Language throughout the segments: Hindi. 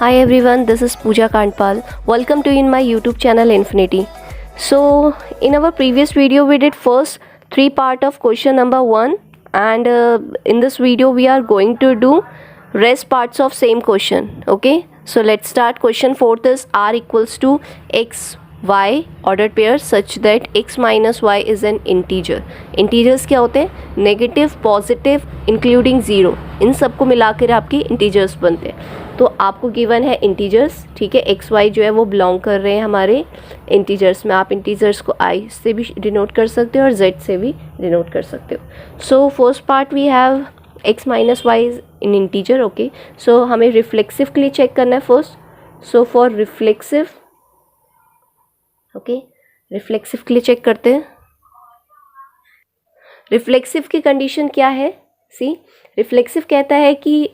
Hi everyone, this is Pooja Kandpal. Welcome to in my YouTube channel Infinity. So in our previous video we did first three part of question number 1 and in this video we are going to do rest parts of same question. Okay, so let's start. Question 4th is r equals to x y ordered pair such that x minus y is an integer. Integers क्या होते हैं? नेगेटिव, पॉजिटिव, इंक्लूडिंग ज़ीरो, इन सबको मिलाकर आपके इंटीजर्स बनते हैं. तो आपको गिवन है इंटीजर्स, ठीक है. एक्स वाई जो है वो बिलोंग कर रहे हैं हमारे इंटीजर्स में. आप इंटीजर्स को आई से भी डिनोट कर सकते हो और जेड से भी डिनोट कर सकते हो. So first part we have x minus y is in integer. Okay, so हमें रिफ्लेक्सिव के लिए चेक करना है first. So for reflexive, okay, reflexive के लिए चेक करते हैं. रिफ्लेक्सिव की कंडीशन क्या है? सी, रिफ्लेक्सिव कहता है कि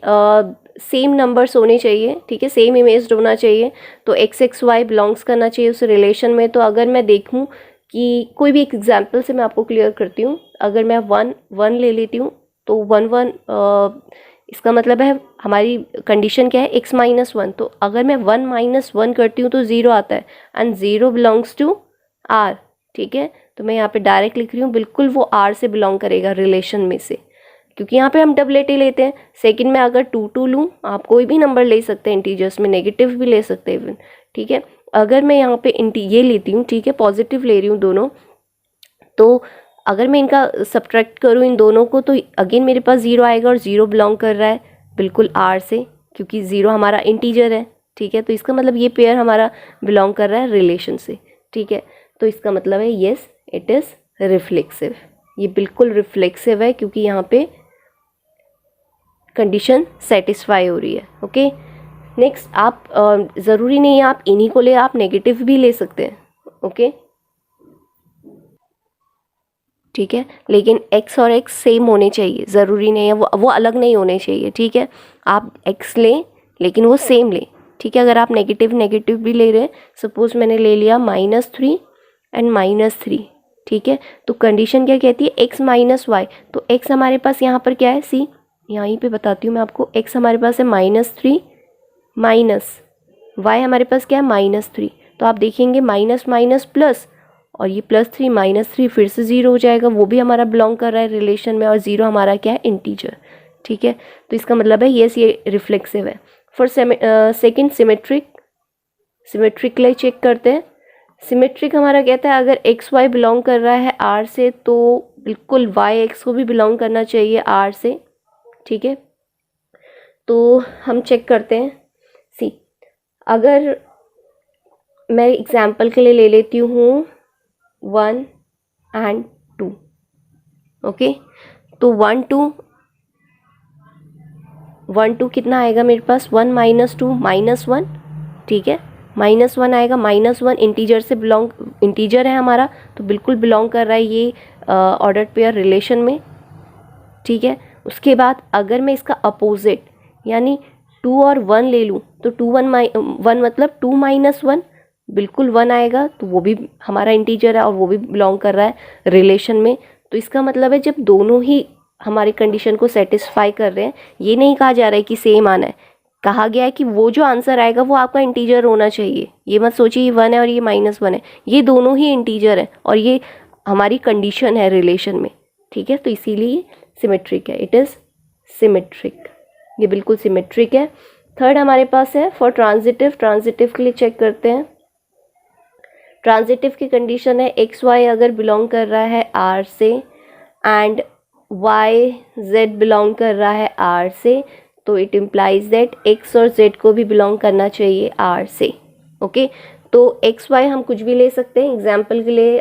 सेम नंबर्स होने चाहिए, ठीक है, सेम इमेज होना चाहिए. तो एक्स एक्स वाई बिलोंग्स करना चाहिए उस रिलेशन में. तो अगर मैं देखूं कि कोई भी एक एग्जांपल से मैं आपको क्लियर करती हूँ. अगर मैं वन वन ले लेती हूँ तो वन वन इसका मतलब है हमारी कंडीशन क्या है? X minus one. तो अगर मैं वन माइनस वन करती हूँ तो ज़ीरो आता है and zero belongs to R, ठीक है. तो मैं यहाँ पे डायरेक्ट लिख रही हूँ, बिल्कुल वो आर से बिलोंग करेगा रिलेशन में से, क्योंकि यहाँ पे हम डबलेट ही लेते हैं. सेकंड में अगर टू टू लूँ, आप कोई भी नंबर ले सकते हैं इंटीजर्स में, नेगेटिव भी ले सकते हैं इवन, ठीक है. अगर मैं यहाँ पे ये लेती हूँ, ठीक है, पॉजिटिव ले रही हूँ दोनों, तो अगर मैं इनका सब्ट्रैक्ट करूँ इन दोनों को तो अगेन मेरे पास ज़ीरो आएगा और ज़ीरो बिलोंग कर रहा है बिल्कुल आर से, क्योंकि ज़ीरो हमारा इंटीजर है, ठीक है. तो इसका मतलब ये पेयर हमारा बिलोंग कर रहा है रिलेशन से, ठीक है. तो इसका मतलब है येस इट इज़ रिफ्लेक्सिव. ये बिल्कुल रिफ्लेक्सिव है क्योंकि यहाँ पे कंडीशन सेटिस्फाई हो रही है. ओके, नेक्स्ट आप ज़रूरी नहीं है आप इन्हीं को ले, आप नेगेटिव भी ले सकते हैं. ओके, ठीक है, लेकिन x और x सेम होने चाहिए, ज़रूरी नहीं है वो अलग नहीं होने चाहिए, ठीक है. आप x लें लेकिन वो सेम लें, ठीक है. अगर आप नेगेटिव नेगेटिव भी ले रहे हैं, सपोज मैंने ले लिया -3 एंड -3, ठीक है. तो कंडीशन क्या कहती है? x minus Y. तो x हमारे पास यहाँ पर क्या है? सी, यहीं पे बताती हूँ मैं आपको. x हमारे पास है -3 माइनस y हमारे पास क्या है? -3. तो आप देखेंगे माइनस माइनस प्लस, और ये +3 -3 फिर से ज़ीरो हो जाएगा, वो भी हमारा बिलोंग कर रहा है रिलेशन में, और ज़ीरो हमारा क्या है? इंटीजर, ठीक है. तो इसका मतलब है येस ये रिफ्लेक्सिव है. फॉर सेकंड सिमेट्रिक के लिए चेक करते हैं. सिमेट्रिक हमारा कहता है अगर एक्स वाई बिलोंग कर रहा है आर से तो बिल्कुल वाई एक्स को भी बिलोंग करना चाहिए आर से, ठीक है. तो हम चेक करते हैं. सी, अगर मैं एग्जाम्पल के लिए ले लेती हूँ 1 एंड 2, ओके. तो 1 2 कितना आएगा मेरे पास? 1 माइनस 2 -1, ठीक है. -1 आएगा. -1 इंटीजर से इंटीजर है हमारा, तो बिल्कुल बिलोंग कर रहा है ये ऑर्डर्ड पेयर रिलेशन में, ठीक है. उसके बाद अगर मैं इसका अपोजिट यानी 2 और 1 ले लूँ तो 2 1 मतलब 2 - 1 बिल्कुल 1 आएगा, तो वो भी हमारा इंटीजर है और वो भी बिलोंग कर रहा है रिलेशन में. तो इसका मतलब है जब दोनों ही हमारी कंडीशन को सेटिस्फाई कर रहे हैं, ये नहीं कहा जा रहा है कि सेम आना है, कहा गया है कि वो जो आंसर आएगा वो आपका इंटीजर होना चाहिए. ये मत सोचिए ये 1 है और ये -1 है, ये दोनों ही इंटीजर है और ये हमारी कंडीशन है रिलेशन में, ठीक है. तो इसीलिए सिमेट्रिक है, इट इज़ सिमेट्रिक, ये बिल्कुल सिमेट्रिक है. थर्ड हमारे पास है फॉर ट्रांजिटिव. ट्रांजिटिव के लिए चेक करते हैं. ट्रांजिटिव की कंडीशन है एक्स वाई अगर बिलोंग कर रहा है आर से एंड वाई जेड बिलोंग कर रहा है आर से, तो इट इम्प्लाइज दैट एक्स और जेड को भी बिलोंग करना चाहिए आर से. ओके, तो एक्स वाई हम कुछ भी ले सकते हैं. एग्जाम्पल के लिए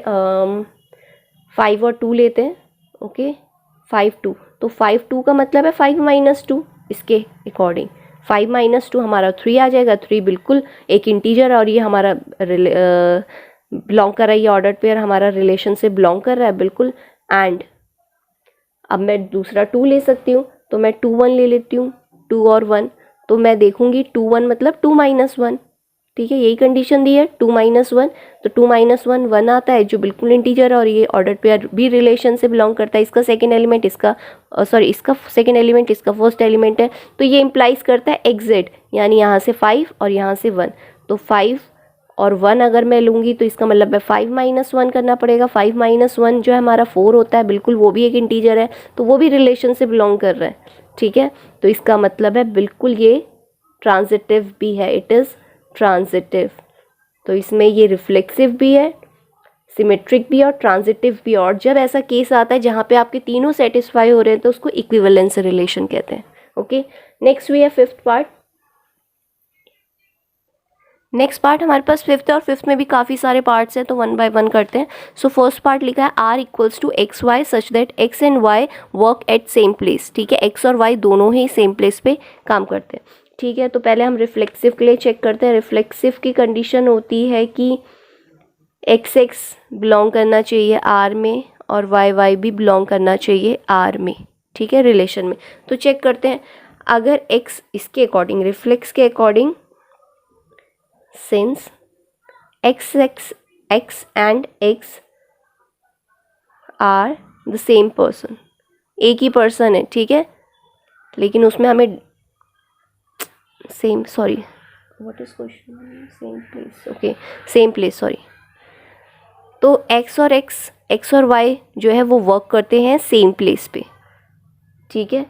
5 और 2 लेते हैं. ओके, 5 2, तो 5 2 का मतलब है 5 - 2. इसके अकॉर्डिंग 5 - 2 हमारा 3 आ जाएगा. 3 बिल्कुल एक इंटीजर और ये हमारा बिलोंग कर रहा है, ये ऑर्डर्ड पेयर हमारा रिलेशन से बिलोंग कर रहा है बिल्कुल. एंड अब मैं दूसरा 2 ले सकती हूँ, तो मैं 2 1 ले लेती हूँ. 2 और 1, तो मैं देखूंगी 2 1 मतलब 2 - 1, ठीक है, यही कंडीशन दी है 2 - 1, तो 2 - 1 1 आता है जो बिल्कुल इंटीजर है और ये ऑर्डर पेयर भी रिलेशन से बिलोंग करता है। इसका सेकंड एलिमेंट इसका इसका सेकंड एलिमेंट इसका फर्स्ट एलिमेंट है, तो ये इम्प्लाइज करता है एग्जिट, यानी यहाँ से 5 और यहाँ से 1, तो 5 और 1 अगर मैं लूँगी तो इसका मतलब है 5 - 1 करना पड़ेगा। 5 - 1 जो है हमारा 4 होता है, बिल्कुल वो भी एक इंटीजर है, तो वो भी रिलेशन से बिलोंग कर रहा है। ठीक है, तो इसका मतलब है बिल्कुल ये ट्रांजिटिव भी है, इट इज़ ट्रांजिटिव। तो इसमें ये रिफ्लेक्सिव भी है, सिमेट्रिक भी है और ट्रांजिटिव भी है। और जब ऐसा केस आता है जहाँ पे आपके तीनों सेटिस्फाई हो रहे हैं तो उसको इक्विवेलेंस रिलेशन कहते हैं। ओके, नेक्स्ट वी है फिफ्थ पार्ट। नेक्स्ट पार्ट हमारे पास फिफ्थ है और फिफ्थ में भी काफ़ी सारे पार्ट्स हैं, तो 1 बाय 1 करते हैं। सो फर्स्ट पार्ट लिखा है R = XY such that X and Y work at same place. ठीक है, X और Y दोनों ही सेम प्लेस पे काम करते हैं। ठीक है, तो पहले हम रिफ्लेक्सिव के लिए चेक करते हैं। रिफ्लेक्सिव की कंडीशन होती है कि XX बिलोंग करना चाहिए R में और YY भी बिलोंग करना चाहिए R में। ठीक है, रिलेशन में। तो चेक करते हैं, अगर X इसके अकॉर्डिंग, रिफ्लेक्स के according, since X and X are the same person, एक ही पर्सन है। ठीक है, लेकिन उसमें हमें same what is question, same place, okay same place, sorry. तो X और Y जो है वो वर्क करते हैं सेम प्लेस पे। ठीक है,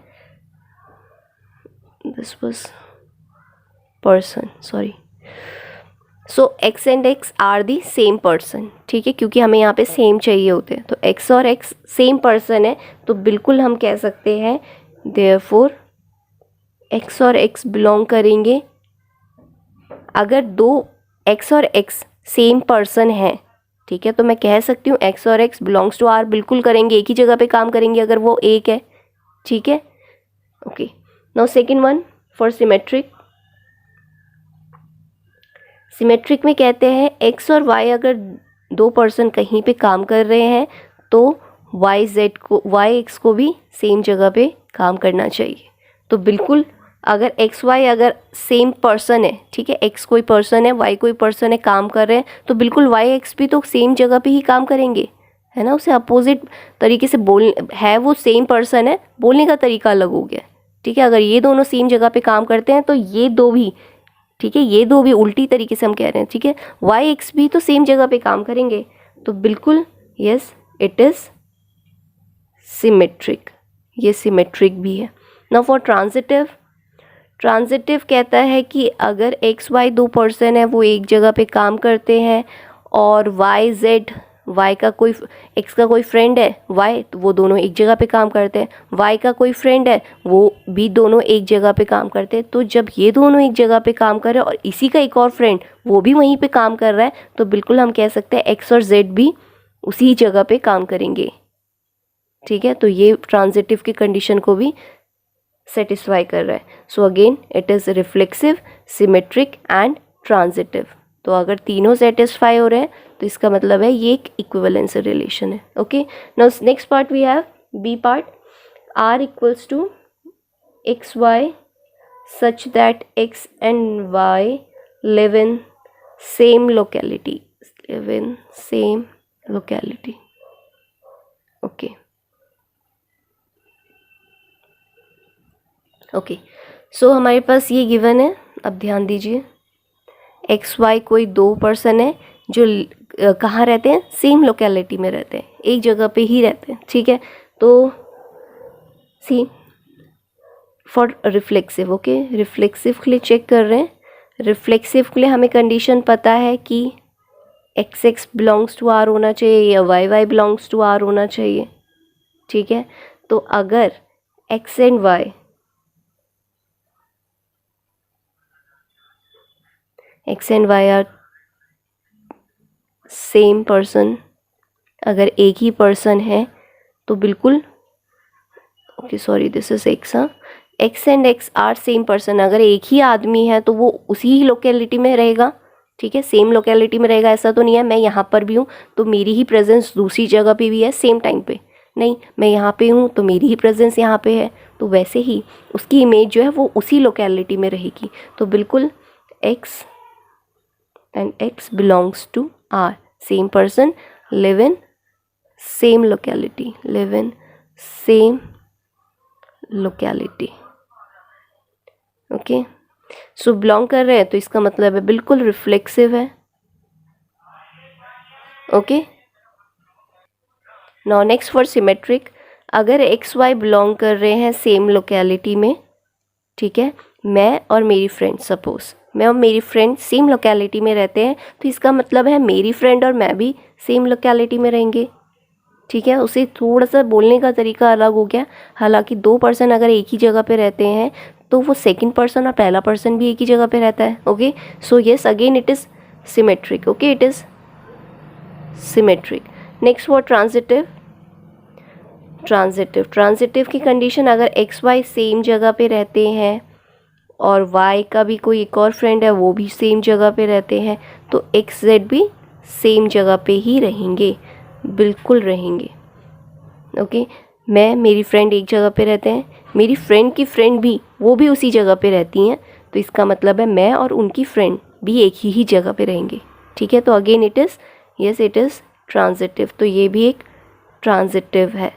this was person, sorry. So X and X are the same person. ठीक है, क्योंकि हमें यहाँ पे सेम चाहिए होते हैं, तो X और X सेम पर्सन है, तो बिल्कुल हम कह सकते हैं देयरफॉर X और X बिलोंग करेंगे। अगर दो X और X सेम पर्सन है, ठीक है, तो मैं कह सकती हूँ X और X बिलोंग्स टू R, बिल्कुल करेंगे, एक ही जगह पे काम करेंगे अगर वो एक है। ठीक है, okay. Now second one for symmetric. Symmetric में कहते हैं X और Y अगर दो पर्सन कहीं पे काम कर रहे हैं तो Y X को भी सेम जगह पे काम करना चाहिए। तो बिल्कुल अगर X Y अगर सेम पर्सन है, ठीक है, X कोई पर्सन है, Y कोई पर्सन है, काम कर रहे हैं, तो बिल्कुल Y X भी तो सेम जगह पे ही काम करेंगे, है ना। उसे अपोजिट तरीके से है, वो सेम पर्सन है, बोलने का तरीका अलग हो गया। ठीक है, अगर ये दोनों सेम जगह पे काम करते हैं तो ये दो भी, ठीक है, ये दो भी उल्टी तरीके से हम कह रहे हैं। ठीक है, Y X भी तो सेम जगह पे काम करेंगे, तो बिल्कुल यस इट इज़ सिमेट्रिक, ये सिमेट्रिक भी है। Now for transitive. ट्रांजिटिव कहता है कि अगर X Y दो पर्सन है, वो एक जगह पे काम करते हैं और Y Z Y का कोई, X का कोई फ्रेंड है Y, तो वो दोनों एक जगह पे काम करते हैं। Y का कोई फ्रेंड है, वो भी दोनों एक जगह पे काम करते हैं। तो जब ये दोनों एक जगह पे काम कर रहे हैं और इसी का एक और फ्रेंड वो भी वहीं पे काम कर रहा है, तो बिल्कुल हम कह सकते हैं X और Z भी उसी जगह पे काम करेंगे। ठीक है, तो ये ट्रांजिटिव की कंडीशन को भी सेटिस्फाई कर रहा है। सो again it is reflexive, symmetric and transitive. तो अगर तीनों सेटिस्फाई हो रहे हैं तो इसका मतलब है ये एक इक्विवेलेंस रिलेशन है। Okay, now next part we have B part. R = XY such that X and Y live in same locality, okay, okay. So हमारे पास ये गिवन है, अब ध्यान दीजिए। X Y कोई दो पर्सन है जो कहाँ रहते हैं, सेम लोकेलिटी में रहते हैं, एक जगह पे ही रहते हैं। ठीक है, तो सी फॉर रिफ्लेक्सिव, ओके, रिफ्लेक्सिव के लिए चेक कर रहे हैं। रिफ्लेक्सिव के लिए हमें कंडीशन पता है कि X X belongs to R होना चाहिए या Y Y belongs to R होना चाहिए। ठीक है, तो अगर X and Y are same person, अगर एक ही पर्सन है तो बिल्कुल, okay sorry this is X, हाँ, X and X are same person, अगर एक ही आदमी है तो वो उसी ही लोकेलिटी में रहेगा। ठीक है, सेम लोकेलिटी में रहेगा, ऐसा तो नहीं है मैं यहाँ पर भी हूँ तो मेरी ही प्रेजेंस दूसरी जगह पे भी है सेम टाइम पे, नहीं मैं यहाँ पे हूँ तो मेरी ही प्रेजेंस यहाँ पे है, तो वैसे ही उसकी इमेज जो है वो उसी लोकेलिटी में रहेगी। तो बिल्कुल X and X belongs to R. Same person, live in same locality, live in same locality. Okay, so belong कर रहे हैं तो इसका मतलब है बिल्कुल रिफ्लेक्सिव है. Okay, now next for symmetric. अगर एक्स वाई बिलोंग कर रहे हैं सेम लोकेलिटी में, ठीक है, मैं और मेरी फ्रेंड, सपोज मैं और मेरी फ्रेंड सेम लोकेलिटी में रहते हैं, तो इसका मतलब है मेरी फ्रेंड और मैं भी सेम लोकेलिटी में रहेंगे. ठीक है, उसे थोड़ा सा बोलने का तरीका अलग हो गया. हालांकि दो पर्सन अगर एक ही जगह पे रहते हैं तो वो सेकंड पर्सन और पहला पर्सन भी एक ही जगह पे रहता है. Okay, so yes, again it is symmetric. Okay, it is symmetric. Next for transitive. Transitive की कंडीशन, अगर एक्स वाई सेम जगह पे रहते हैं और वाई का भी कोई एक और फ्रेंड है वो भी सेम जगह पे रहते हैं, तो एक्स जेड भी सेम जगह पे ही रहेंगे, बिल्कुल रहेंगे. ओके, मैं मेरी फ्रेंड एक जगह पे रहते हैं, मेरी फ्रेंड की फ्रेंड भी वो भी उसी जगह पे रहती हैं, तो इसका मतलब है मैं और उनकी फ्रेंड भी एक ही जगह पे रहेंगे. ठीक है, तो again it is, yes it is transitive. तो ये भी एक ट्रांजिटिव है.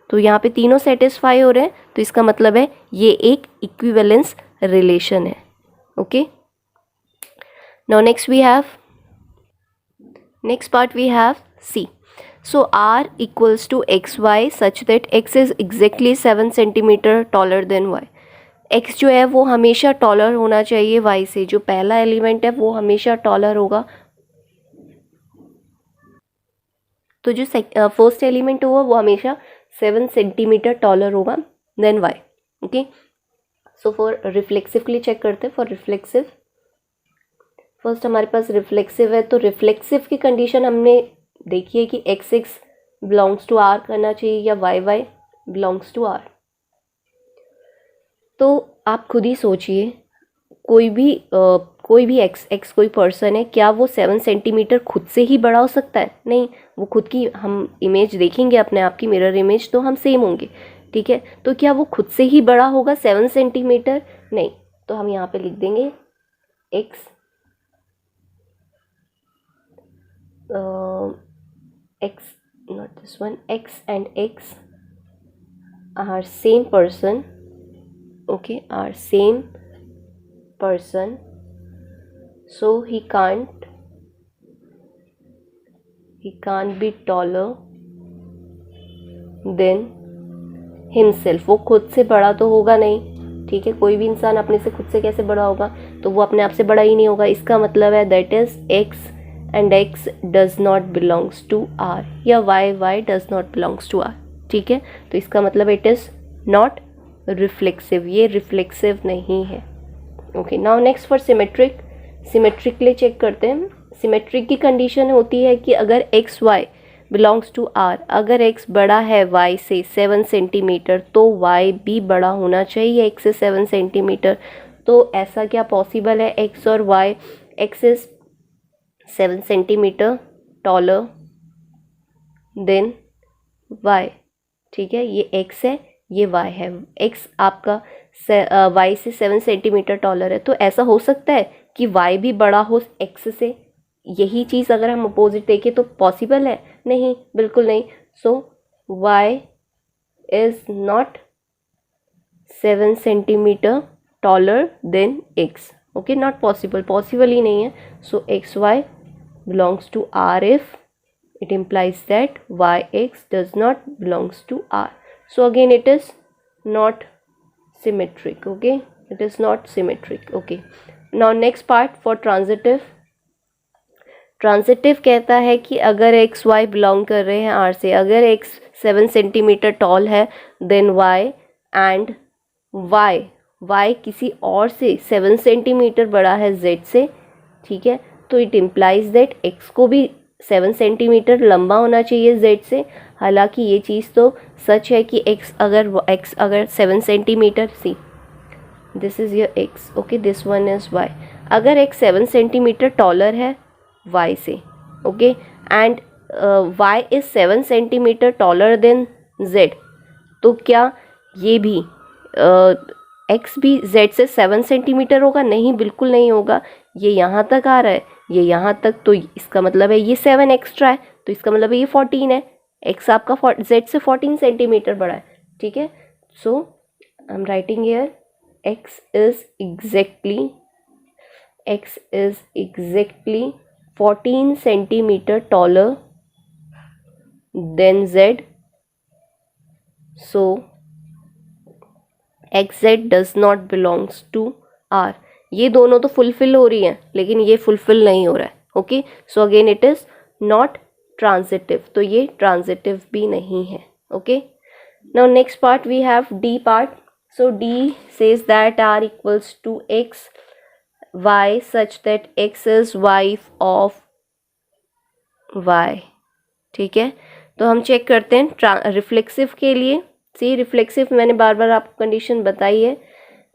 तो यहाँ पे तीनों सेटिस्फाई हो रहे हैं, तो इसका मतलब है ये एक इक्विवेलेंस रिलेशन है. Okay, now next part we have C. So R equals to XY such that X is exactly 7 centimetre taller than Y. X जो है वो हमेशा टॉलर होना चाहिए Y से. जो पहला एलिमेंट है वो हमेशा टॉलर होगा. तो जो फर्स्ट एलिमेंट होगा वो हमेशा 7 सेंटीमीटर टॉलर होगा than Y. Okay, so for reflexive के लिए चेक करते हैं. फॉर रिफ्लेक्सिव, फर्स्ट हमारे पास रिफ्लेक्सिव है, तो रिफ्लेक्सिव की कंडीशन हमने देखिए कि X X belongs to R करना चाहिए या Y Y belongs to R. तो आप खुद ही सोचिए, कोई भी एक्स कोई पर्सन है, क्या वो 7 सेंटीमीटर खुद से ही बड़ा हो सकता है? नहीं, वो खुद की, हम इमेज देखेंगे अपने आप की मिरर इमेज तो हम सेम होंगे. ठीक है, तो क्या वो खुद से ही बड़ा होगा 7 सेंटीमीटर? नहीं. तो हम यहाँ पे लिख देंगे x X, not this one, X and X are same person. Okay, are same person, so he can't be taller than himself. वो खुद से बड़ा तो होगा नहीं. ठीक है, कोई भी इंसान अपने से खुद से कैसे बड़ा होगा? तो वो अपने आप से बड़ा ही नहीं होगा. इसका मतलब है that is X and X does not belongs to R या Y does not belongs to R. ठीक है, तो इसका मतलब इट इज़ नॉट रिफ्लेक्सिव, ये रिफ्लेक्सिव नहीं है. Okay, now next for symmetric. Symmetric के लिए चेक करते हैं. सिमेट्रिक की कंडीशन होती है कि अगर X Y belongs to R, अगर एक्स बड़ा है वाई से 7 सेंटीमीटर तो वाई भी बड़ा होना चाहिए एक्स से 7 सेंटीमीटर. तो ऐसा क्या पॉसिबल है? एक्स और Y, X is 7 centimetre taller than Y. ठीक है, ये एक्स है, ये वाई है. एक्स आपका वाई से 7 सेंटीमीटर टॉलर है, तो ऐसा हो सकता है कि वाई भी बड़ा हो एक्स से. यही चीज़ अगर हम अपोजिट देखें तो पॉसिबल है? नहीं, बिल्कुल नहीं. So y is not 7 centimetre taller than x. Okay, not possible, possible ही नहीं है. So x y belongs to R if it implies that yx does not belongs to R. So again it is not symmetric. Okay, it is not symmetric. Okay, now next part for transitive. Transitive कहता है कि अगर एक्स वाई बिलोंग कर रहे हैं आर से, अगर एक्स 7 सेंटीमीटर टॉल है देन वाई एंड वाई किसी और से 7 सेंटीमीटर बड़ा है जेड से. ठीक है, तो इट इम्प्लाइज दैट एक्स को भी 7 सेंटीमीटर लंबा होना चाहिए जेड से. हालांकि ये चीज़ तो सच है कि एक्स अगर 7 centimetre, see this is your X. Okay, this one is Y. अगर एक्स 7 सेंटीमीटर टॉलर है वाई से, okay, and Y is 7 centimetre taller than Z, तो क्या ये भी एक्स भी जेड से 7 सेंटीमीटर होगा? नहीं, बिल्कुल नहीं होगा. ये यहाँ तक आ रहा है, ये यहाँ तक, तो इसका मतलब है ये 7 एक्स्ट्रा है, तो इसका मतलब है ये 14 है। x आपका z से 14 सेंटीमीटर बड़ा है, ठीक है। So I am writing here x is exactly 14 centimetre taller than z, so xz does not belongs to r। ये दोनों तो फुलफिल हो रही हैं, लेकिन ये फुलफिल नहीं हो रहा है। Okay, so again it is not transitive, तो ये ट्रांजिटिव भी नहीं है। Okay, now next part we have D part. So D says that r equals to x y such that x is wife of y, ठीक है। तो हम चेक करते हैं रिफ्लेक्सिव के लिए। सी रिफ्लेक्सिव मैंने बार बार आपको कंडीशन बताई है,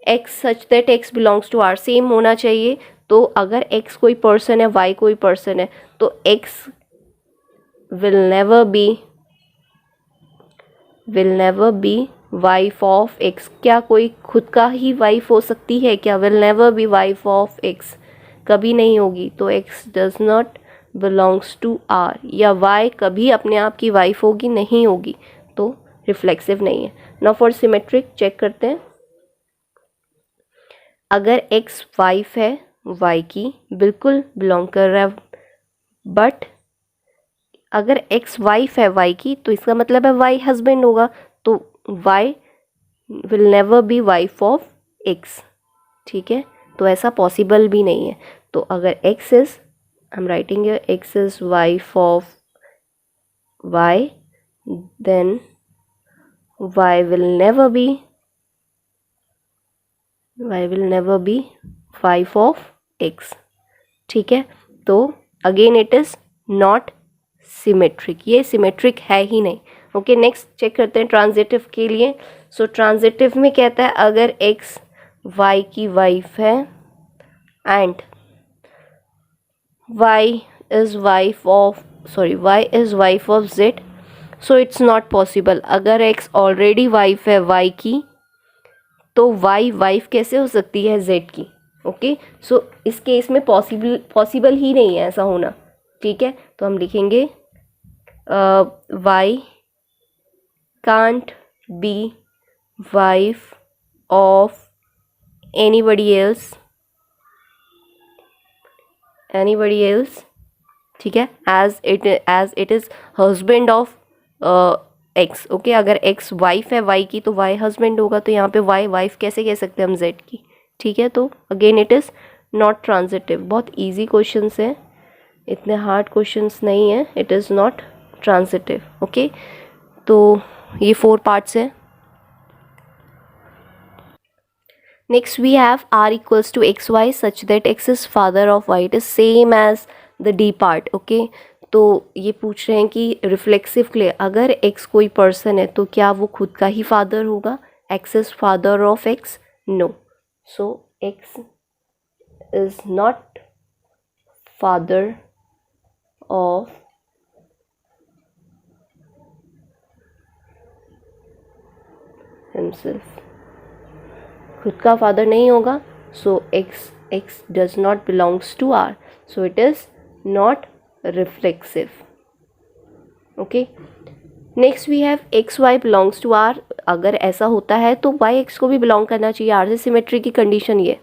x such that x belongs to r same होना चाहिए। तो अगर x कोई पर्सन है, y कोई पर्सन है, तो x will never be wife of x। क्या कोई खुद का ही वाइफ हो सकती है क्या? Will never be wife of x, कभी नहीं होगी। तो x does not belongs to r, या y कभी अपने आप की वाइफ होगी? नहीं होगी, तो रिफ्लेक्सिव नहीं है। नाउ फॉर सिमेट्रिक चेक करते हैं। अगर x वाइफ है y की, बिल्कुल बिलोंग कर रहा है, बट अगर x वाइफ है y की, तो इसका मतलब है y हस्बैंड होगा, तो y will never be wife of x, ठीक है। तो ऐसा पॉसिबल भी नहीं है। तो अगर x is, I am writing here, x is wife of y, then y will never be wife of x, ठीक है। तो again it is not symmetric, ये सिमेट्रिक है ही नहीं। ओके, नेक्स्ट चेक करते हैं ट्रांजिटिव के लिए। सो ट्रांजिटिव में कहता है अगर x y की वाइफ है and y is wife of z, so it's not possible. अगर x ऑलरेडी वाइफ है y की, तो y वाइफ कैसे हो सकती है z की? ओके, सो इस केस में पॉसिबल ही नहीं है ऐसा होना, ठीक है। तो हम लिखेंगे y can't be wife of anybody else, ठीक है, as it is husband of x। Okay, अगर x वाइफ है y की, तो y हस्बैंड होगा, तो यहाँ पे y वाइफ कैसे कह सकते हैं हम z की, ठीक है। तो again it is not transitive. बहुत इजी क्वेश्चंस है, इतने हार्ड क्वेश्चंस नहीं है। It is not transitive. Okay, तो ये 4 पार्ट्स है। Next we have r equals to X Y such that x is father of y। It is same as the D part. Okay, तो ये पूछ रहे हैं कि रिफ्लेक्सिव के लिए अगर x कोई पर्सन है, तो क्या वो खुद का ही फादर होगा? x is father of x? No, so x is not father of himself, खुद का फादर नहीं होगा। So x does not belongs to r, so it is not reflexive. Okay, next we have X Y belongs to r। अगर ऐसा होता है तो y x को भी बिलोंग करना चाहिए, r से सिमेट्री की कंडीशन ये।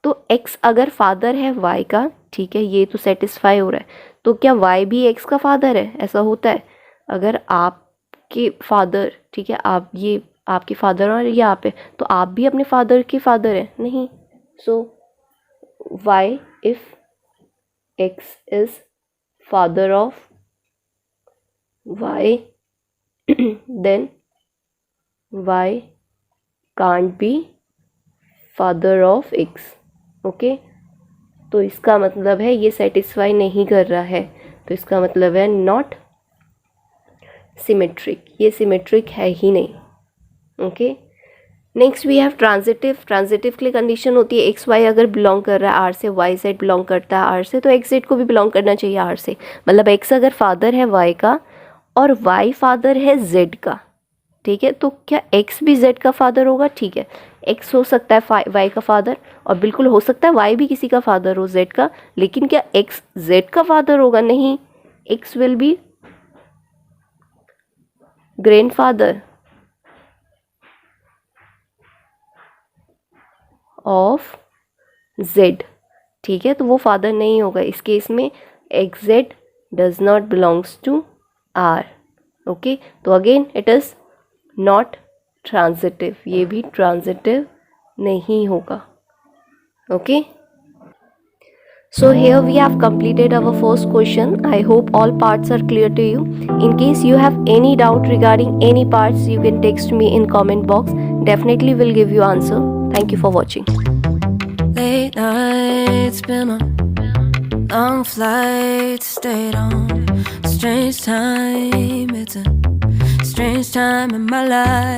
तो x अगर फादर है y का, ठीक है, ये तो सेटिस्फाई हो रहा है, तो क्या y भी x का फादर है? ऐसा होता है अगर आपके फादर, ठीक है, आप ये आपके फादर और ये आप है, तो आप भी अपने फादर के फादर हैं? नहीं। सो y if x is father of y, then y can't be father of x। Okay, तो इसका मतलब है ये सेटिस्फाई नहीं कर रहा है, तो इसका मतलब है नॉट सिमेट्रिक, ये सिमेट्रिक है ही नहीं। Okay, next we have transitive. Transitive के लिए कंडीशन होती है एक्स वाई अगर बिलोंग कर रहा है r से, y z बिलोंग करता है r से, तो x z को भी बिलोंग करना चाहिए r से। मतलब x अगर फादर है y का और y फादर है z का, ठीक है, तो क्या x भी z का फादर होगा? ठीक है, x हो सकता है y का फादर, और बिल्कुल हो सकता है y भी किसी का फादर हो z का, लेकिन क्या x z का फादर होगा? नहीं, x will be grandfather of z। ठीक है, तो वो फादर नहीं होगा इस केस में। xz does not belongs to r। Okay, तो again it is not transitive, ये भी ट्रांजिटिव नहीं होगा। Okay, so here we have completed our first question. I hope all parts are clear to you. In case you have any doubt regarding any parts, you can text me in comment box. Definitely will give you answer. Thank you for watching. Late nights, been on long flights, stayed on a strange time. It's a strange time in my life.